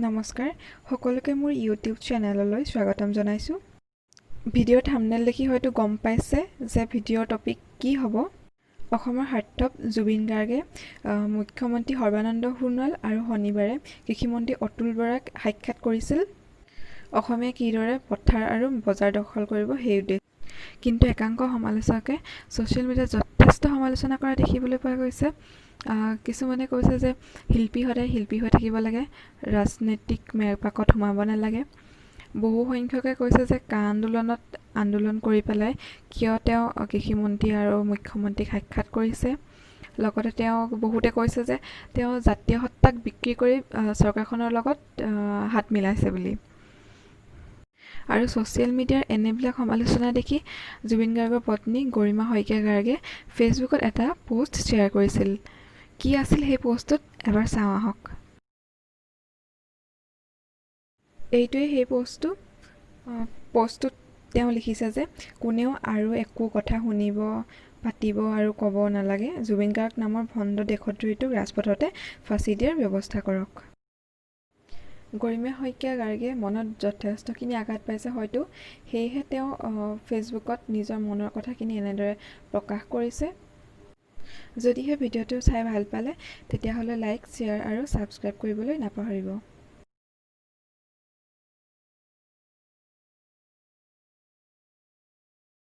নমস্কাৰ সকলোকে মোৰ ইউটিউব চেনেললৈ স্বাগতম জনাইছোঁ। ভিডিঅ'ৰ থাম্বনেইল দেখি হয়তো গম পাইছে যে ভিডিঅ'ৰ টপিক কি হ'ব। অসমৰ হাৰ্টথ্ৰব জুবিন গাৰ্গে মুখ্যমন্ত্ৰী সৰ্বানন্দ সোণোৱাল আৰু শনিবাৰে কৃষিমন্ত্ৰী অতুল বৰাক সাক্ষাৎ কৰিছিল। অসমে কিদৰে পথাৰ আৰু বজাৰ দখল কৰিব সেই উদ্দেশ্যে। কিন্তু একাংশ সমালোচকে ছ'চিয়েল মিডিয়াত যথেষ্ট সমালোচনা কৰা দেখিবলৈ পোৱা গৈছে। কিছুমানে কৈছে যে শিল্পী সদায় শিল্পী হৈ থাকিব লাগে, ৰাজনৈতিক মেৰপাকত সোমাব নালাগে। বহু সংখ্যকে কৈছে যে কা আন্দোলন কৰি পেলাই কিয় তেওঁ কৃষিমন্ত্ৰী আৰু মুখ্যমন্ত্ৰীক সাক্ষাৎ কৰিছে। লগতে বহুতে কৈছে যে তেওঁ জাতীয় সত্তাক বিক্ৰী কৰি চৰকাৰখনৰ লগত হাত মিলাইছে বুলি। আৰু ছ'চিয়েল মিডিয়াৰ এনেবিলাক সমালোচনা দেখি জুবিন গাৰ্গৰ পত্নী গৰিমা শইকীয়া গাৰ্গে ফেচবুকত এটা পোষ্ট শ্বেয়াৰ কৰিছিল। কি আছিল সেই পোষ্টটোত এবাৰ চাওঁ আহক। এইটোৱে সেই পোষ্টটোত তেওঁ লিখিছে যে কোনেও আৰু একো কথা শুনিব, পাতিব আৰু ক'ব নালাগে। জুবিন গাৰ্গ নামৰ ভণ্ড দেশদ্ৰোহীটোক ৰাজপথতে ফাঁচি দিয়াৰ ব্যৱস্থা কৰক। গৰিমা শইকীয়া গাৰ্গে মনত যথেষ্টখিনি আঘাত পাইছে হয়তো, সেয়েহে তেওঁ ফেচবুকত নিজৰ মনৰ কথাখিনি এনেদৰে প্ৰকাশ কৰিছে। যদিহে ভিডিঅ'টো চাই ভাল পালে তেতিয়াহ'লে লাইক, শ্বেয়াৰ আৰু ছাবস্ক্ৰাইব কৰিবলৈ নাপাহৰিব।